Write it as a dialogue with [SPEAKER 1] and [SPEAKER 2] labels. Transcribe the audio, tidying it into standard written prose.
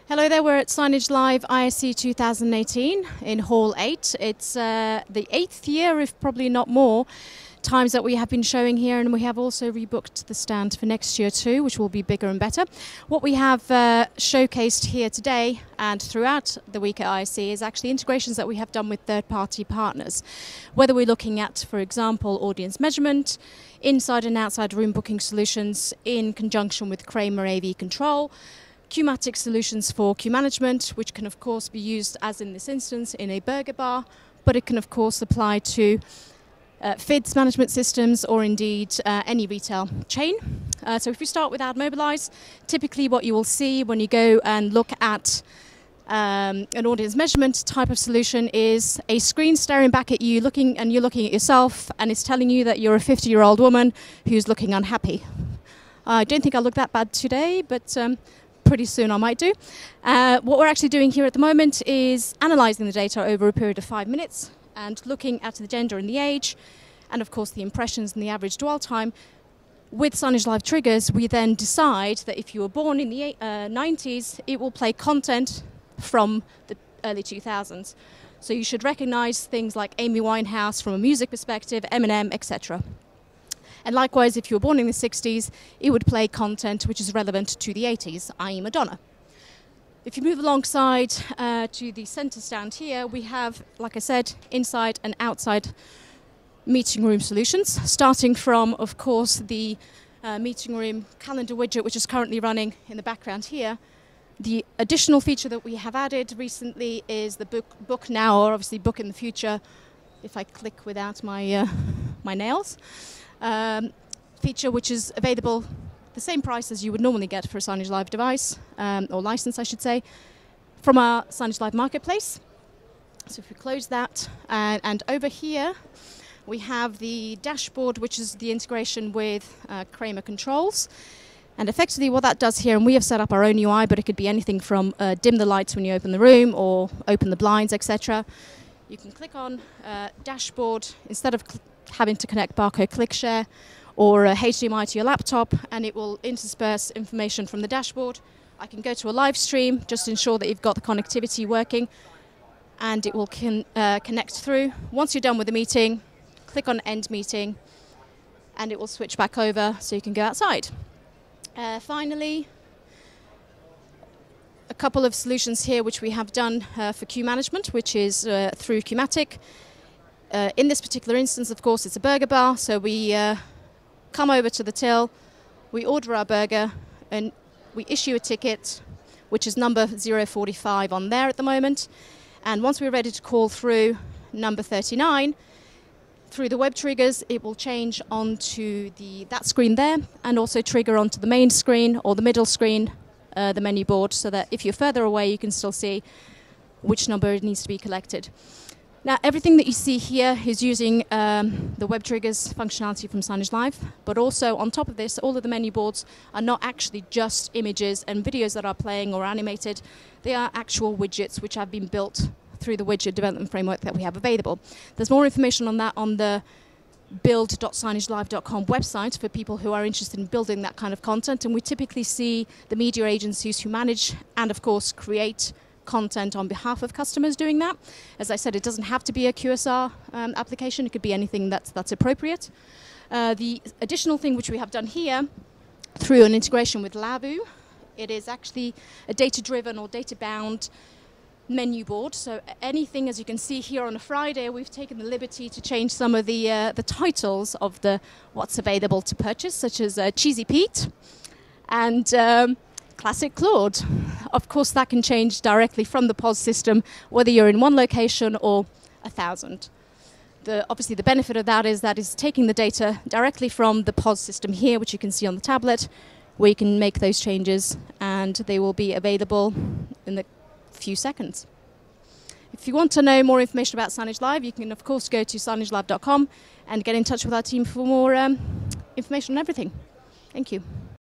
[SPEAKER 1] Hello there, we're at Signagelive ISE 2018 in Hall 8. It's the 8th year, if probably not more, times that we have been showing here, and we have also rebooked the stand for next year too, which will be bigger and better. What we have showcased here today and throughout the week at ISE is actually integrations that we have done with third-party partners. Whether we're looking at, for example, audience measurement, inside and outside room booking solutions in conjunction with Kramer AV Control, Qmatic solutions for queue management, which can of course be used, as in this instance, in a burger bar, but it can of course apply to FIDS management systems or indeed any retail chain. So if we start with Ad Mobilize, typically what you will see when you go and look at an audience measurement type of solution is a screen staring back at you, and you're looking at yourself, and it's telling you that you're a 50-year-old woman who's looking unhappy. I don't think I look that bad today, but pretty soon I might do. What we're actually doing here at the moment is analysing the data over a period of 5 minutes and looking at the gender and the age, and of course the impressions and the average dwell time. With Signagelive triggers, we then decide that if you were born in the 90s, it will play content from the early 2000s. So you should recognise things like Amy Winehouse from a music perspective, Eminem, etc. And likewise, if you were born in the 60s, it would play content which is relevant to the 80s, i.e. Madonna. If you move alongside to the centre stand here, we have, like I said, inside and outside meeting room solutions, starting from, of course, the meeting room calendar widget, which is currently running in the background here. The additional feature that we have added recently is the book now, or obviously book in the future, if I click without my, my nails. Feature which is available the same price as you would normally get for a Signagelive device, or license I should say, from our Signagelive marketplace. So if we close that, and over here we have the dashboard, which is the integration with Kramer controls. And effectively what that does here, and we have set up our own UI, but it could be anything from dim the lights when you open the room or open the blinds, etc. You can click on dashboard instead of having to connect barcode click share or HDMI to your laptop, and it will intersperse information from the dashboard. I can go to a live stream, just ensure that you've got the connectivity working, and it will connect through. Once you're done with the meeting, click on end meeting, and it will switch back over so you can go outside. Finally, a couple of solutions here which we have done for queue management, which is through Qmatic. In this particular instance, of course, it's a burger bar, so we come over to the till, we order our burger, and we issue a ticket, which is number 045 on there at the moment. And once we're ready to call through number 39, through the web triggers, it will change onto that screen there, and also trigger onto the main screen or the middle screen, the menu board, so that if you're further away, you can still see which number needs to be collected. Now, everything that you see here is using the web triggers functionality from Signagelive, but also on top of this, all of the menu boards are not actually just images and videos that are playing or animated. They are actual widgets which have been built through the widget development framework that we have available. There's more information on that on the build.signagelive.com website for people who are interested in building that kind of content, and we typically see the media agencies who manage and, of course, create content on behalf of customers doing that. As I said, it doesn't have to be a QSR application. It could be anything that's appropriate. The additional thing which we have done here through an integration with Lavu, it is actually a data-driven or data-bound menu board. So anything, as you can see here on a Friday, we've taken the liberty to change some of the titles of what's available to purchase, such as Cheesy Pete and Classic Claude. Of course, that can change directly from the POS system, whether you're in one location or 1,000. Obviously, the benefit of that is taking the data directly from the POS system here, which you can see on the tablet, where you can make those changes, and they will be available in a few seconds. If you want to know more information about Signagelive, you can, of course, go to signagelive.com and get in touch with our team for more information on everything. Thank you.